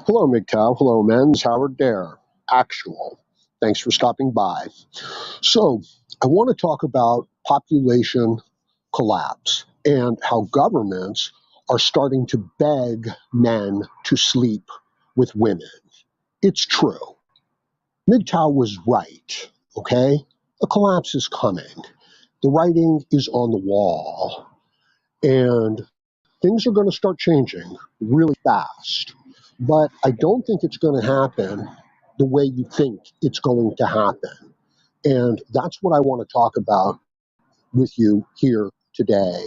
Hello, MGTOW. Hello, men's Howard Dare. Actual. Thanks for stopping by. So, I want to talk about population collapse and how governments are starting to beg men to sleep with women. It's true. MGTOW was right, okay? A collapse is coming. The writing is on the wall. And things are going to start changing really fast. But I don't think it's going to happen the way you think it's going to happen. And that's what I want to talk about with you here today.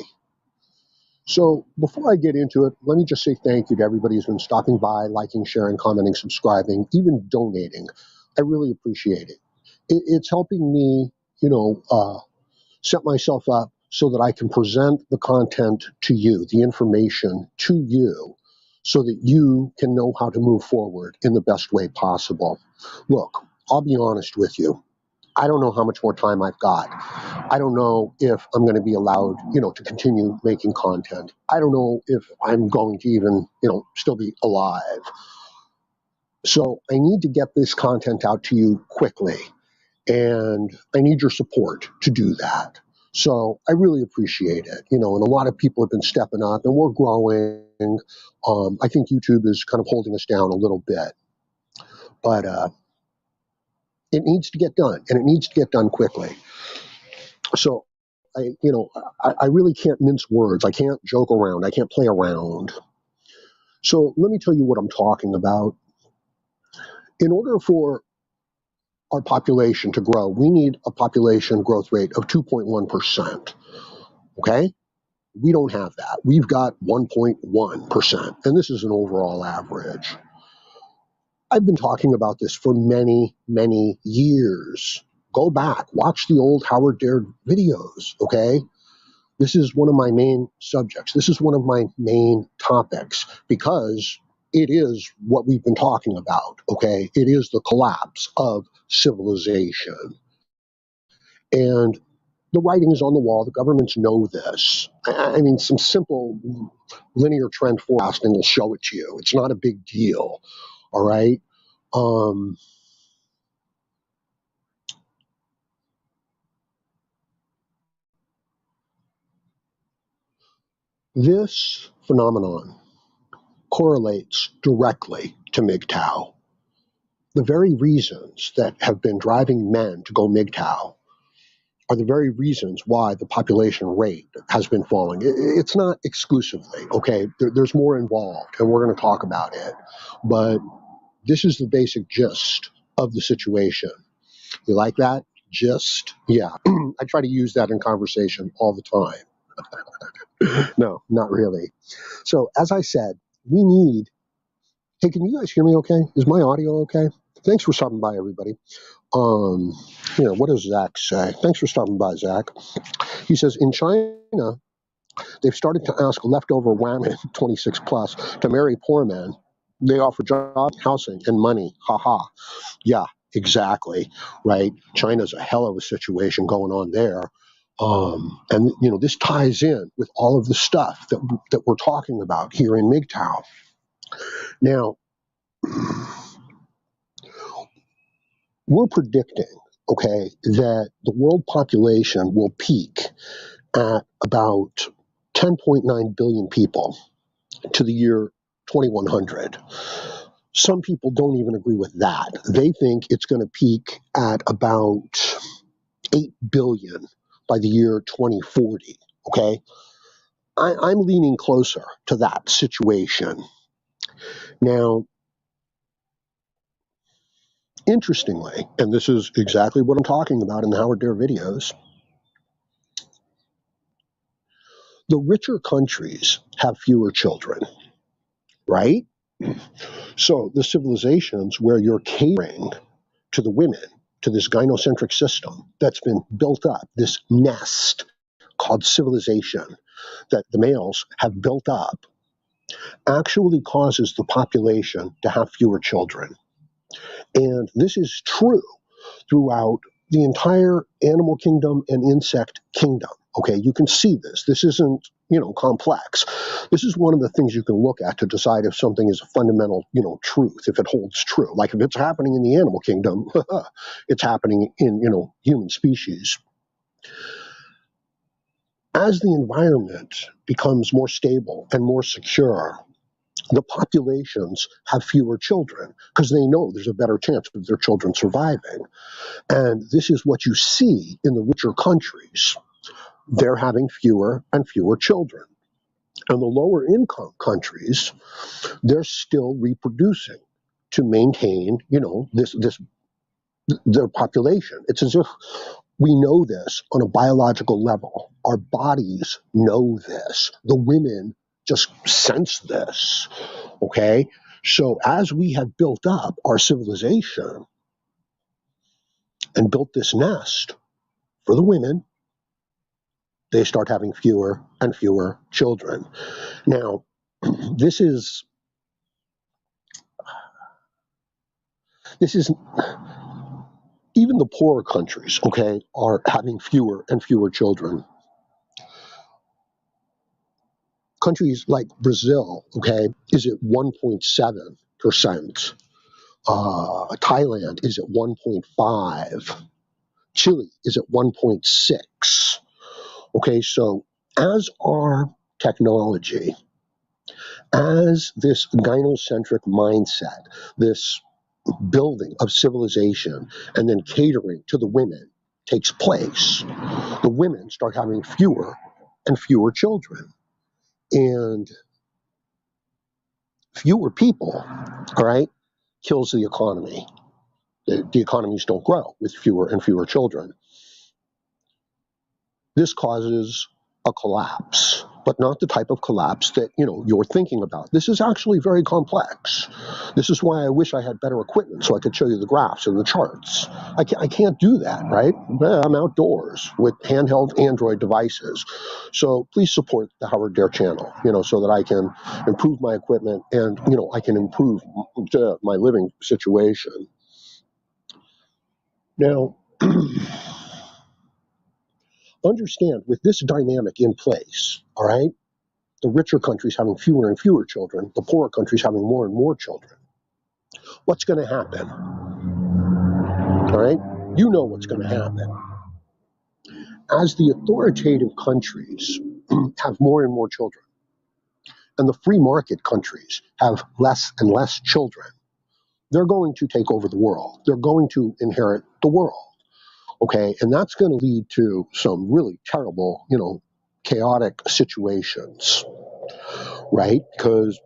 So before I get into it, let me just say thank you to everybody who's been stopping by, liking, sharing, commenting, subscribing, even donating. I really appreciate it. It's helping me, set myself up so that I can present the content to you, the information to you, so that you can know how to move forward in the best way possible. Look, I'll be honest with you. I don't know how much more time I've got. I don't know if I'm going to be allowed, to continue making content. I don't know if I'm going to even, still be alive. So I need to get this content out to you quickly, and I need your support to do that. So I really appreciate it, and a lot of people have been stepping up, and we're growing. I think YouTube is kind of holding us down a little bit, but it needs to get done, and it needs to get done quickly. So I really can't mince words. I can't joke around. I can't play around. So let me tell you what I'm talking about. In order for our population to grow, we need a population growth rate of 2.1%. Okay? We don't have that. We've got 1.1%, and this is an overall average. I've been talking about this for many, many years. Go back, watch the old Howard Dare videos, okay? This is one of my main subjects. This is one of my main topics because it is what we've been talking about, okay? It is the collapse of civilization. And the writing is on the wall. The governments know this. I mean, some simple linear trend forecasting will show it to you. It's not a big deal, all right? This phenomenon correlates directly to MGTOW. The very reasons that have been driving men to go MGTOW are the very reasons why the population rate has been falling. It's not exclusively, okay? There's more involved, and we're going to talk about it. But this is the basic gist of the situation. You like that? Gist? Yeah. I try to use that in conversation all the time. No, not really. So, as I said, we need. Hey, can you guys hear me okay? Is my audio okay? Thanks for stopping by, everybody. What does Zach say? Thanks for stopping by, Zach. He says, in China, they've started to ask leftover women, 26 plus, to marry poor men. They offer jobs, housing, and money. Ha ha. Yeah, exactly. Right. China's a hell of a situation going on there. And this ties in with all of the stuff that we're talking about here in MGTOW. Now, we're predicting, okay, that the world population will peak at about 10.9 billion people to the year 2100. Some people don't even agree with that. They think it's going to peak at about 8 billion by the year 2040, okay? I'm leaning closer to that situation. Now, interestingly, and this is exactly what I'm talking about in the Howard Dare videos, the richer countries have fewer children, right? So the civilizations where you're catering to the women, to this gynocentric system that's been built up, this nest called civilization that the males have built up, actually causes the population to have fewer children. And this is true throughout the entire animal kingdom and insect kingdom. Okay, you can see this. This isn't, complex. This is one of the things you can look at to decide if something is a fundamental, truth, if it holds true. Like if it's happening in the animal kingdom, it's happening in, human species. As the environment becomes more stable and more secure, the populations have fewer children because they know there's a better chance of their children surviving. And this is what you see in the richer countries. They're having fewer and fewer children. And the lower income countries, they're still reproducing to maintain, this their population. It's as if we know this on a biological level. Our bodies know this. The women just sense this. Okay? So as we have built up our civilization and built this nest for the women, they start having fewer and fewer children. Now, this is even the poorer countries, okay, are having fewer and fewer children. Countries like Brazil, okay, is at 1.7%. Thailand is at 1.5. Chile is at 1.6. Okay, so as our technology, as this gynocentric mindset, this building of civilization and then catering to the women takes place, the women start having fewer and fewer children. And fewer people, all right, kills the economy. The economies don't grow with fewer and fewer children. This causes a collapse, but not the type of collapse that you're thinking about. This is actually very complex. This is why I wish I had better equipment so I could show you the graphs and the charts. I can't do that, right? I'm outdoors with handheld Android devices. So please support the Howard Dare channel, so that I can improve my equipment and, I can improve my living situation. Now, understand with this dynamic in place, all right, the richer countries having fewer and fewer children, the poorer countries having more and more children. What's going to happen? All right? You know what's going to happen. As the authoritative countries have more and more children, and the free market countries have less and less children, they're going to take over the world. They're going to inherit the world. Okay? And that's going to lead to some really terrible, chaotic situations, right? Because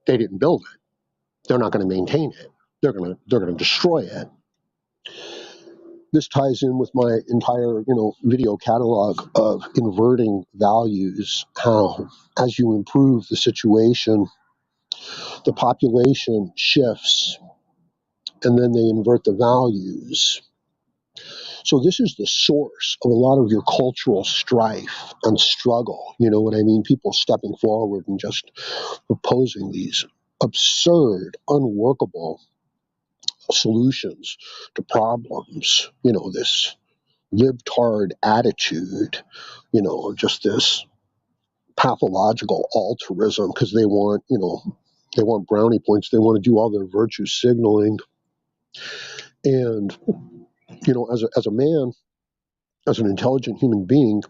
they didn't build it. They're not going to maintain it. They're going to destroy it. This ties in with my entire, video catalog of inverting values, how as you improve the situation, the population shifts and then they invert the values. So this is the source of a lot of your cultural strife and struggle. You know what I mean? People stepping forward and just proposing these absurd, unworkable solutions to problems. This libtard attitude, just this pathological altruism because they want, they want brownie points. They want to do all their virtue signaling. And, as a man, as an intelligent human being,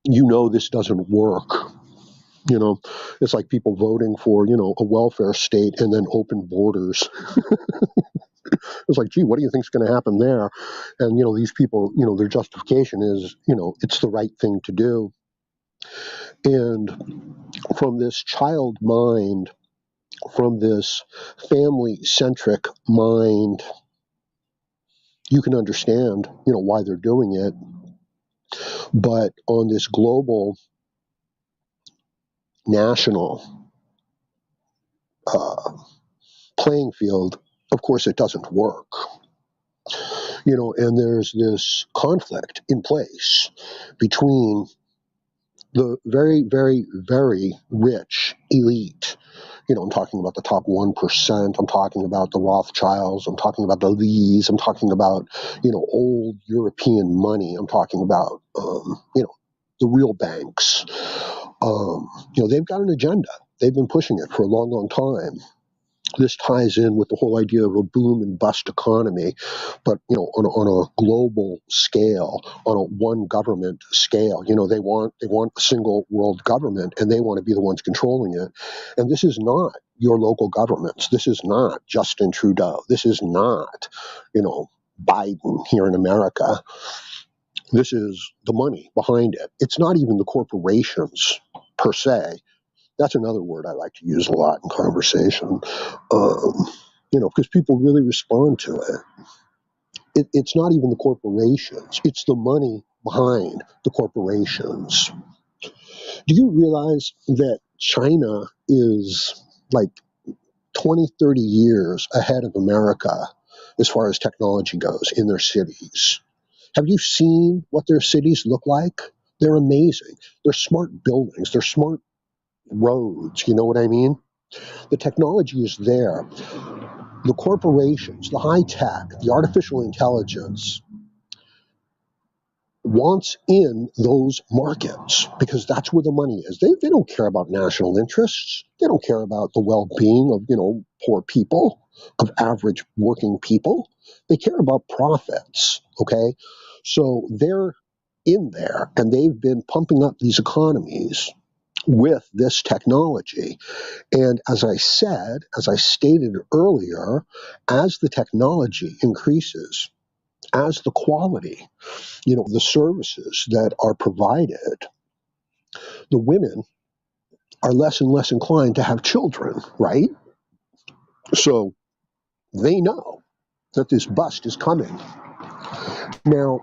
this doesn't work. It's like people voting for, a welfare state and then open borders. It's like, gee, what do you think's going to happen there? And, these people, their justification is, it's the right thing to do. And from this child mind, from this family-centric mind, you can understand, why they're doing it. But on this global, national playing field, of course, it doesn't work. And there's this conflict in place between the very, very, very rich elite, I'm talking about the top 1%. I'm talking about the Rothschilds. I'm talking about the Lees. I'm talking about, old European money. I'm talking about, the real banks. They've got an agenda. They've been pushing it for a long, long time. This ties in with the whole idea of a boom and bust economy, but on a global scale, on a one government scale. They want a single world government, and they want to be the ones controlling it. And this is not your local governments. This is not Justin Trudeau. This is not, Biden here in America. This is the money behind it. It's not even the corporations per se. That's another word I like to use a lot in conversation, because people really respond to it. It's not even the corporations. It's the money behind the corporations. Do you realize that China is like 20, 30 years ahead of America as far as technology goes in their cities? Have you seen what their cities look like? They're amazing. They're smart buildings. They're smart roads. You know what I mean? The technology is there. The corporations, the high tech, the artificial intelligence wants in those markets because that's where the money is. They don't care about national interests. They don't care about the well-being of, poor people, of average working people. They care about profits, okay? So they're in there, and they've been pumping up these economies with this technology. And as I stated earlier, as the technology increases, as the quality, the services that are provided, the women are less and less inclined to have children, right? So they know that this bust is coming. Now,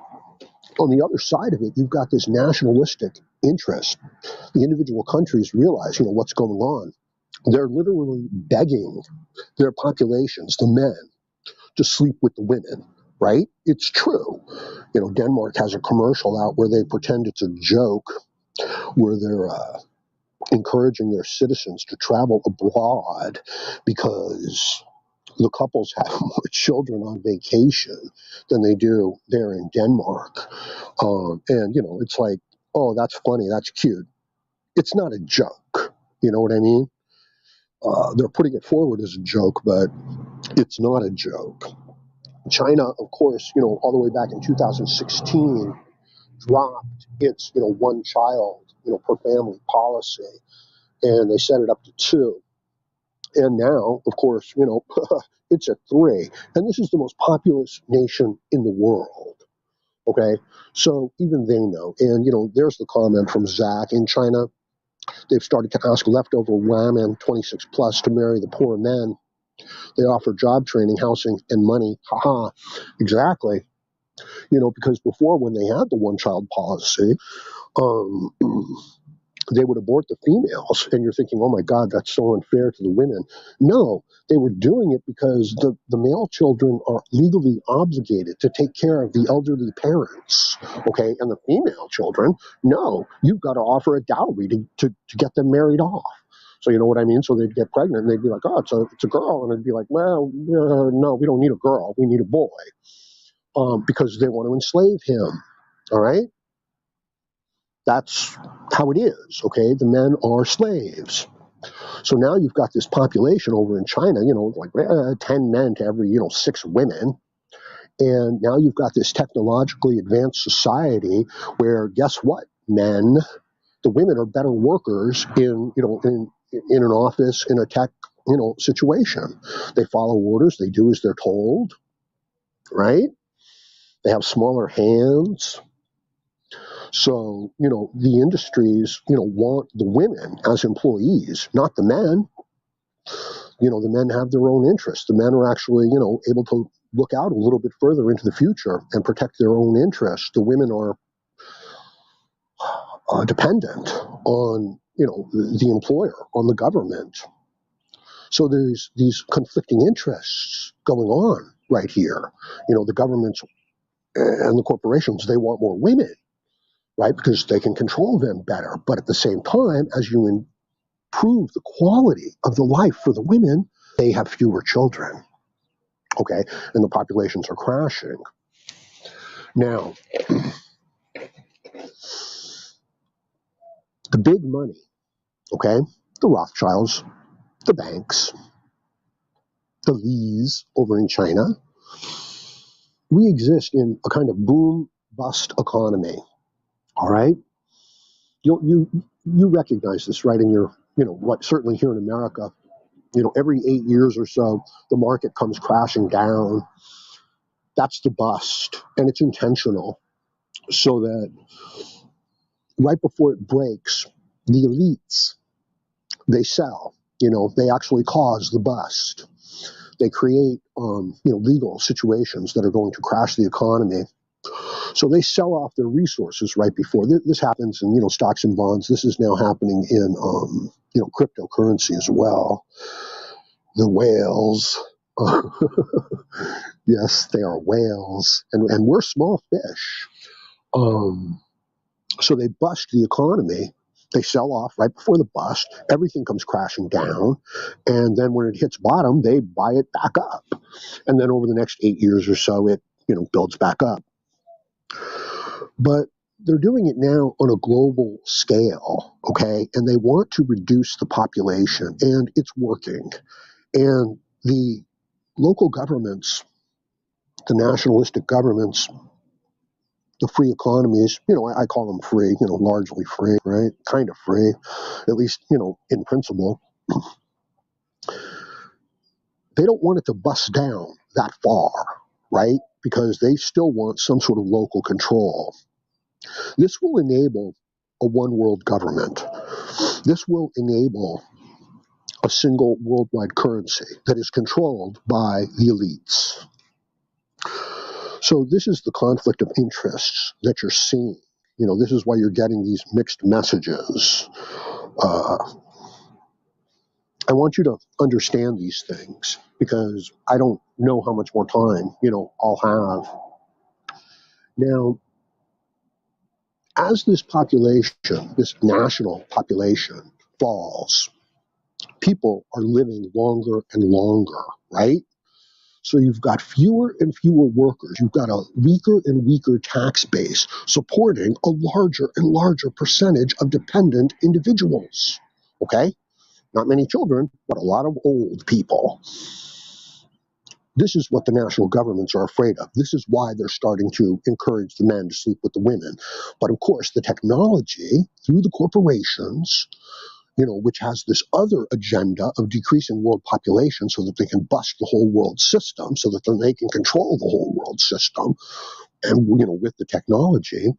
on the other side of it, you've got this nationalistic interest. The individual countries realize, what's going on. They're literally begging their populations, the men, to sleep with the women, right? It's true. Denmark has a commercial out where they pretend it's a joke, where they're encouraging their citizens to travel abroad because the couples have more children on vacation than they do there in Denmark. And, it's like, oh, that's funny, that's cute. It's not a joke. You know what I mean? They're putting it forward as a joke, but it's not a joke. China, of course, all the way back in 2016, dropped its, one child, per family policy, and they set it up to two. And now, of course, it's at three. And this is the most populous nation in the world. Okay. So even they know. And, there's the comment from Zach in China. They've started to ask leftover women 26 plus to marry the poor men. They offer job training, housing, and money. Haha. Exactly. Because before, when they had the one child policy, um, they would abort the females. And you're thinking, oh my God, that's so unfair to the women. No, they were doing it because the male children are legally obligated to take care of the elderly parents. Okay. And the female children, no, you've got to offer a dowry to get them married off. So you know what I mean? So they'd get pregnant and they'd be like, oh, it's a girl. And it'd be like, well, no, we don't need a girl. We need a boy. Because they want to enslave him. All right? That's how it is, okay? The men are slaves. So now you've got this population over in China, like 10 men to every, 6 women. And now you've got this technologically advanced society where, guess what, men, the women are better workers in an office, in a tech, situation. They follow orders. They do as they're told, right? They have smaller hands. So, the industries, want the women as employees, not the men. The men have their own interests. The men are actually, able to look out a little bit further into the future and protect their own interests. The women are dependent on, the employer, on the government. So there's these conflicting interests going on right here. The governments and the corporations, they want more women, right? Because they can control them better. But at the same time, as you improve the quality of the life for the women, they have fewer children. Okay, and the populations are crashing. Now, the big money, okay, the Rothschilds, the banks, the Lees over in China, we exist in a kind of boom bust economy. All right, you recognize this, right? In your, what, certainly here in America, every 8 years or so, the market comes crashing down. That's the bust, and it's intentional, so that right before it breaks, the elites, they sell. They actually cause the bust. They create, legal situations that are going to crash the economy. So they sell off their resources right before. This happens in, stocks and bonds. This is now happening in, cryptocurrency as well. The whales. Yes, they are whales, and we're small fish. So they bust the economy. They sell off right before the bust. Everything comes crashing down. And then when it hits bottom, they buy it back up. And then over the next 8 years or so, it, builds back up. But they're doing it now on a global scale, okay? And they want to reduce the population, and it's working. And the local governments, the nationalistic governments, the free economies, I call them free, largely free, right? Kind of free, at least, in principle. They don't want it to bust down that far, right? Because they still want some sort of local control. This will enable a one world government. This will enable a single worldwide currency that is controlled by the elites. So this is the conflict of interests that you're seeing. This is why you're getting these mixed messages. I want you to understand these things, because I don't know how much more time, I'll have. Now, as this population, this national population falls, people are living longer and longer, right? So you've got fewer and fewer workers. You've got a weaker and weaker tax base supporting a larger and larger percentage of dependent individuals, okay? Not many children, but a lot of old people. This is what the national governments are afraid of. This is why they're starting to encourage the men to sleep with the women. But of course, the technology through the corporations, which has this other agenda of decreasing world population so that they can bust the whole world system, so that then they can control the whole world system. And, with the technology,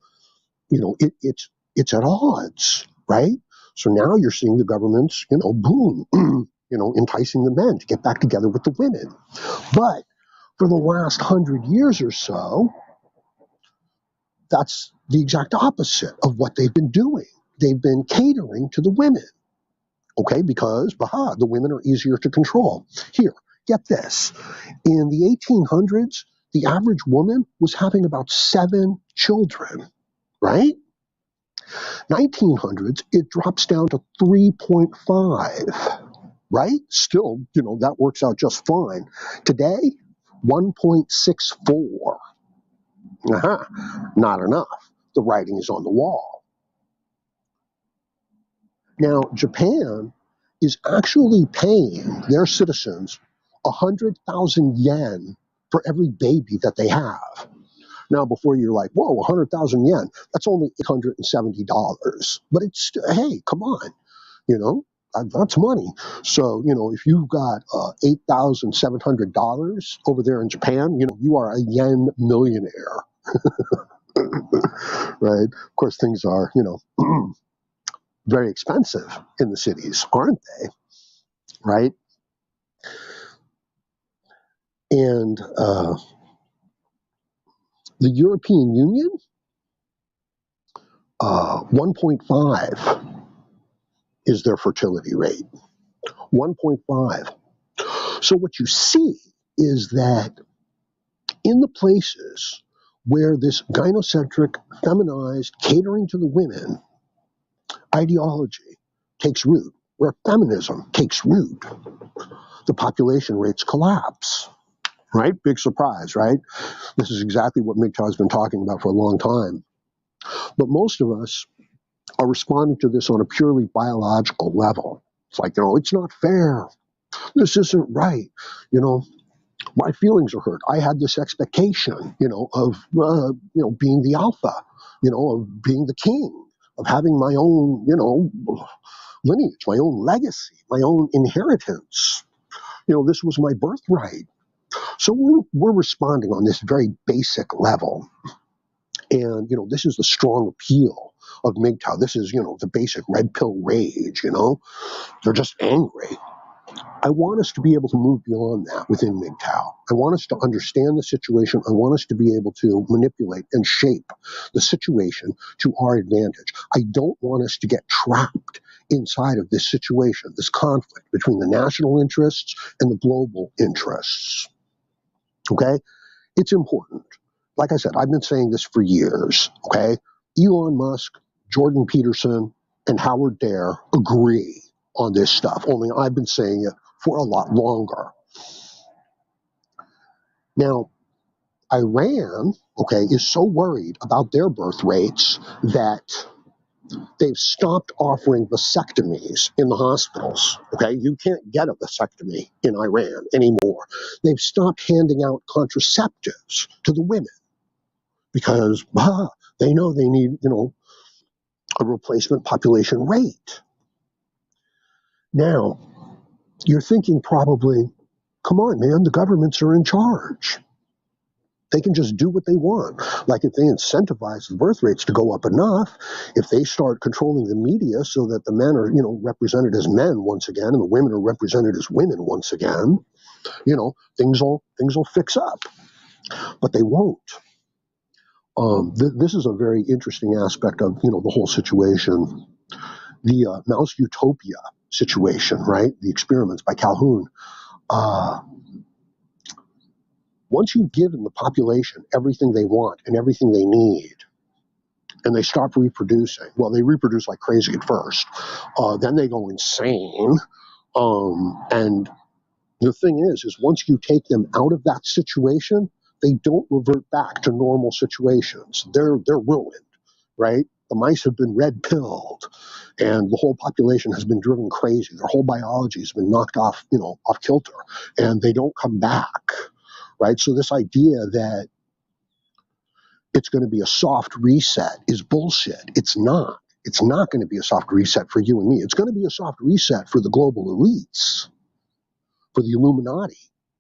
it's at odds, right? So now you're seeing the governments, boom, enticing the men to get back together with the women. But for the last 100 years or so, that's the exact opposite of what they've been doing. They've been catering to the women, okay, because, the women are easier to control. Here, get this. In the 1800s, the average woman was having about 7 children, right? 1900s, it drops down to 3.5, right? Still, that works out just fine. Today, 1.64. Not enough. The writing is on the wall. Now, Japan is actually paying their citizens 100,000 yen for every baby that they have. Now, before you're like, whoa, 100,000 yen, that's only $870. But it's, hey, come on, that's money. So, if you've got $8,700 over there in Japan, you are a yen millionaire. Right? Of course, things are, very expensive in the cities, aren't they? Right? And the European Union, 1.5 is their fertility rate. 1.5. So what you see is that in the places where this gynocentric, feminized, catering to the women ideology takes root, where feminism takes root, the population rates collapse, right? Big surprise, right? This is exactly what MGTOW has been talking about for a long time. But most of us are responding to this on a purely biological level. It's like, it's not fair. This isn't right. You know, my feelings are hurt. I had this expectation, of, being the alpha, of being the king, of having my own, lineage, my own legacy, my own inheritance. This was my birthright. So we're responding on this very basic level. And, this is the strong appeal of MGTOW. This is, the basic red pill rage, They're just angry. I want us to be able to move beyond that within MGTOW. I want us to understand the situation. I want us to be able to manipulate and shape the situation to our advantage. I don't want us to get trapped inside of this situation, this conflict between the national interests and the global interests. Okay? It's important. Like I said, I've been saying this for years. Okay? Elon Musk, Jordan Peterson, and Howard Dare agree on this stuff. Only I've been saying it for a lot longer. Now, Iran, is so worried about their birth rates that they've stopped offering vasectomies in the hospitals. You can't get a vasectomy in Iran anymore. They've stopped handing out contraceptives to the women because they know they need, a replacement population rate. Now, you're thinking probably, come on, man, the governments are in charge. They can just do what they want. Like if they incentivize the birth rates to go up enough, if they start controlling the media so that the men are, represented as men once again, and the women are represented as women once again, things will fix up. But they won't. This is a very interesting aspect of, the whole situation. The mouse utopia situation, right? The experiments by Calhoun. Once you've given the population everything they want and everything they need, and they stop reproducing, well, they reproduce like crazy at first. Then they go insane. And the thing is once you take them out of that situation, they don't revert back to normal situations. They're ruined, right? The mice have been red pilled, and the whole population has been driven crazy. Their whole biology has been knocked off, off kilter, and they don't come back, right? So this idea that it's going to be a soft reset is bullshit. It's not. It's not going to be a soft reset for you and me. It's going to be a soft reset for the global elites, for the Illuminati.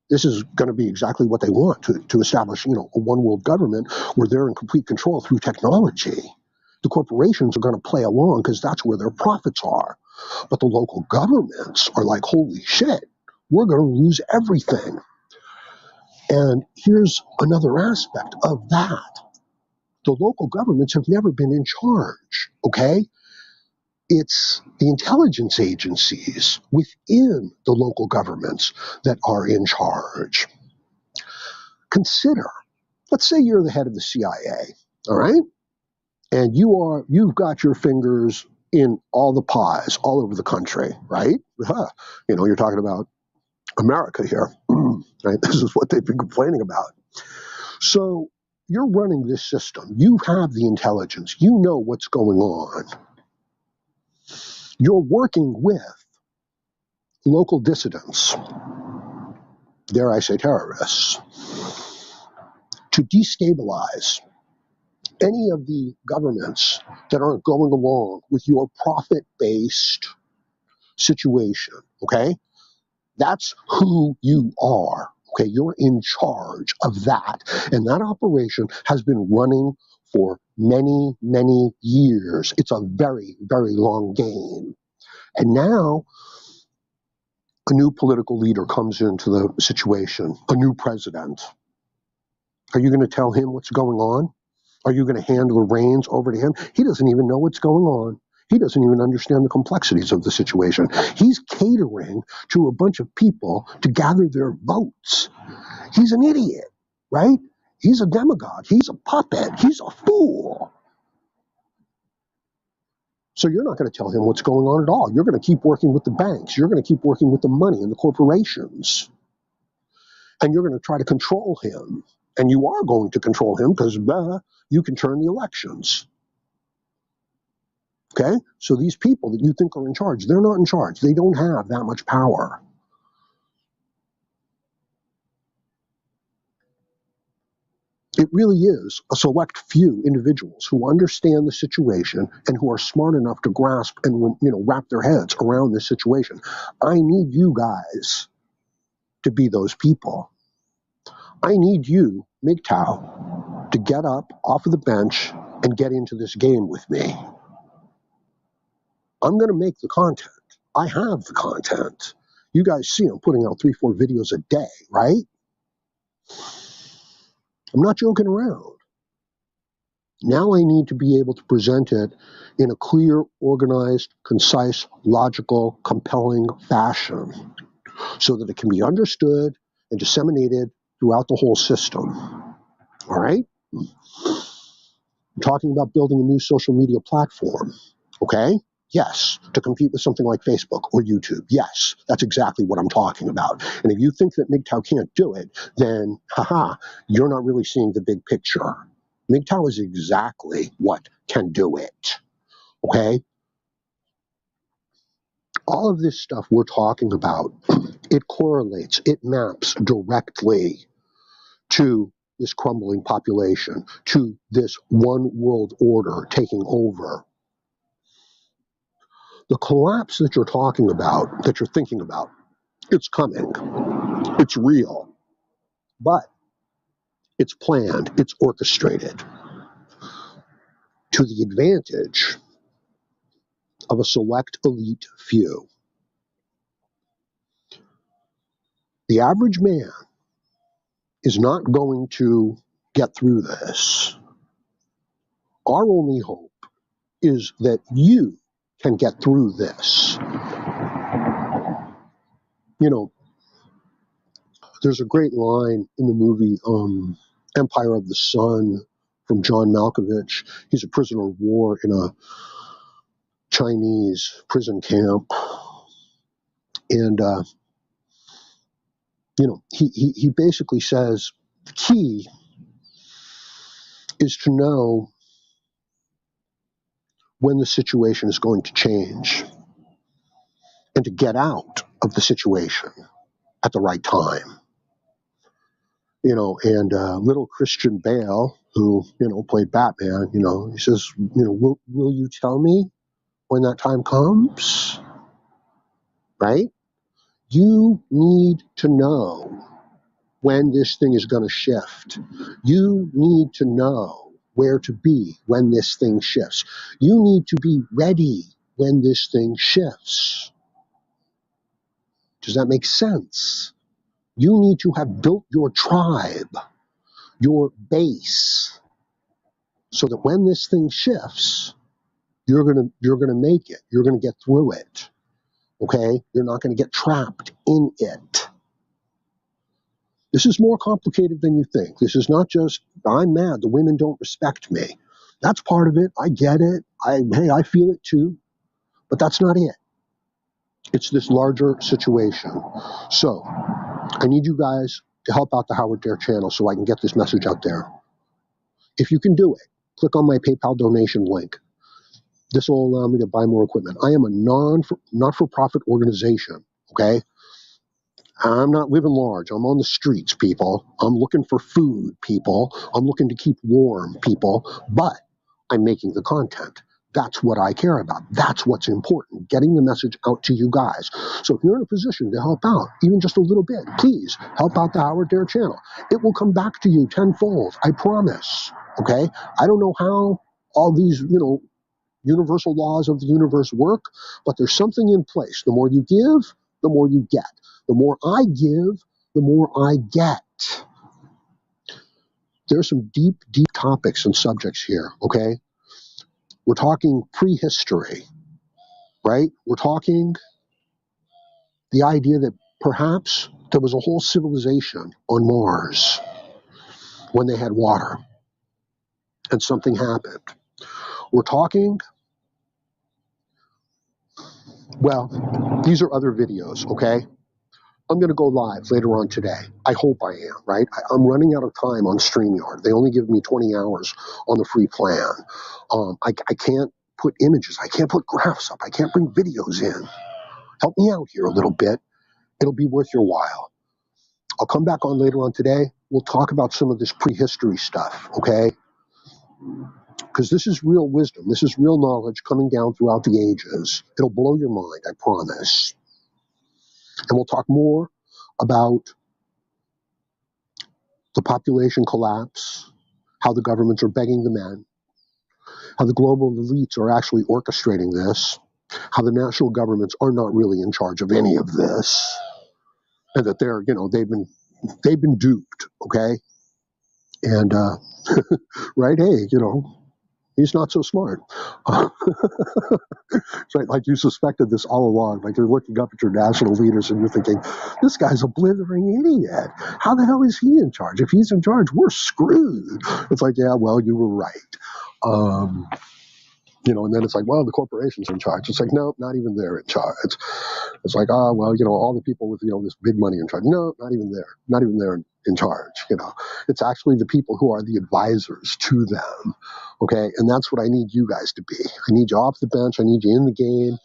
This is going to be exactly what they want, to establish, a one world government where they're in complete control through technology. The corporations are going to play along because that's where their profits are. But the local governments are like, holy shit, we're going to lose everything. And here's another aspect of that. The local governments have never been in charge, It's the intelligence agencies within the local governments that are in charge. Consider, let's say you're the head of the CIA, all right? And you've got your fingers in all the pies all over the country, right? You're talking about America here, right? This is what they've been complaining about. So you're running this system. You have the intelligence. You know what's going on. You're working with local dissidents, dare I say terrorists, to destabilize any of the governments that aren't going along with your profit-based situation, That's who you are, You're in charge of that. And that operation has been running for many, many years. It's a very, very long game. And now a new political leader comes into the situation, a new president. Are you going to tell him what's going on? Are you going to hand the reins over to him? He doesn't even know what's going on. He doesn't even understand the complexities of the situation. He's catering to a bunch of people to gather their votes. He's an idiot, right? He's a demagogue. He's a puppet. He's a fool. So you're not going to tell him what's going on at all. You're going to keep working with the banks. You're going to keep working with the money and the corporations. And you're going to try to control him. And you are going to control him because you can turn the elections. Okay? So these people that you think are in charge, they're not in charge. They don't have that much power. It really is a select few individuals who understand the situation and who are smart enough to grasp and wrap their heads around this situation. I need you guys to be those people. I need you, MGTOW, to get up off of the bench and get into this game with me. I'm going to make the content. I have the content. You guys see I'm putting out 3-4 videos a day, right? I'm not joking around. Now I need to be able to present it in a clear, organized, concise, logical, compelling fashion so that it can be understood and disseminated throughout the whole system. All right? I'm talking about building a new social media platform. Okay? Yes, to compete with something like Facebook or YouTube. Yes, that's exactly what I'm talking about. And if you think that MGTOW can't do it, then, you're not really seeing the big picture. MGTOW is exactly what can do it. Okay? All of this stuff we're talking about, it correlates, it maps directly to this crumbling population, to this one world order taking over. The collapse that you're talking about, that you're thinking about, it's coming. It's real. But it's planned, it's orchestrated to the advantage of a select elite few. The average man is not going to get through this. Our only hope is that you can get through this. There's a great line in the movie Empire of the Sun from John Malkovich. He's a prisoner of war in a Chinese prison camp. And, he basically says the key is to know when the situation is going to change and to get out of the situation at the right time. And little Christian Bale, who, played Batman, he says, will you tell me when that time comes? Right? You need to know when this thing is going to shift. You need to know where to be when this thing shifts. You need to be ready when this thing shifts. Does that make sense? You need to have built your tribe, your base, so that when this thing shifts, you're gonna make it. You're gonna get through it. Okay? You're not gonna get trapped in it. This is more complicated than you think. This is not just, I'm mad, the women don't respect me. That's part of it. I get it. I feel it too. But that's not it. It's this larger situation. So I need you guys to help out the Howard Dare channel so I can get this message out there. If you can do it, click on my PayPal donation link. This will allow me to buy more equipment. I am a not-for-profit organization, okay? I'm not living large. I'm on the streets, people. I'm looking for food, people. I'm looking to keep warm, people. But I'm making the content. That's what I care about. That's what's important, getting the message out to you guys. So if you're in a position to help out, even just a little bit, please help out the Howard Dare channel. It will come back to you tenfold. I promise. Okay? I don't know how all these, universal laws of the universe work, but there's something in place. The more you give, the more you get. The more I give, the more I get. There's some deep, deep topics and subjects here, okay? We're talking prehistory, right? We're talking the idea that perhaps there was a whole civilization on Mars when they had water and something happened. We're talking Well, these are other videos, okay? I'm going to go live later on today. I hope I am, right? I'm running out of time on StreamYard. They only give me 20 hours on the free plan. I can't put images. I can't put graphs up. I can't bring videos in. Help me out here a little bit. It'll be worth your while. I'll come back on later on today. We'll talk about some of this prehistory stuff, okay? Because this is real wisdom. This is real knowledge coming down throughout the ages. It'll blow your mind, I promise. And we'll talk more about the population collapse, how the governments are begging the men, how the global elites are actually orchestrating this, how the national governments are not really in charge of any of this, and that they're, they've been duped, okay? And right, hey, he's not so smart. Right, like you suspected this all along. Like you're looking up at your national leaders and you're thinking, this guy's a blithering idiot. How the hell is he in charge? If he's in charge, we're screwed. It's like, yeah, well, you were right. And then it's like, well, the corporation's in charge. It's like, no, not even they're in charge. It's like, oh, well, all the people with, this big money in charge. No, not even there. Not even they're in charge. It's actually the people who are the advisors to them. Okay. And that's what I need you guys to be. I need you off the bench. I need you in the game.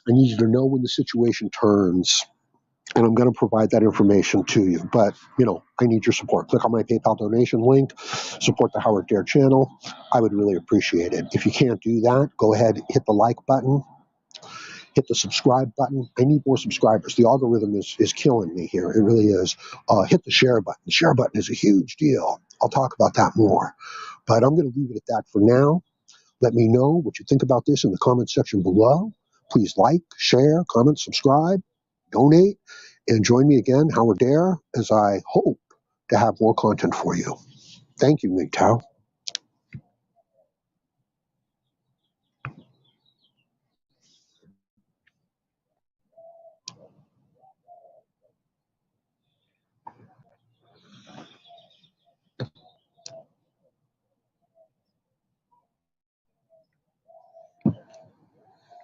I need you to know when the situation turns. And I'm going to provide that information to you. But, I need your support. Click on my PayPal donation link. Support the Howard Dare channel. I would really appreciate it. If you can't do that, go ahead, hit the like button. Hit the subscribe button. I need more subscribers. The algorithm is killing me here. It really is. Hit the share button. The share button is a huge deal. I'll talk about that more. But I'm going to leave it at that for now. Let me know what you think about this in the comment section below. Please like, share, comment, subscribe, donate, and join me again, Howard Dare, as I hope to have more content for you. Thank you, MGTOW.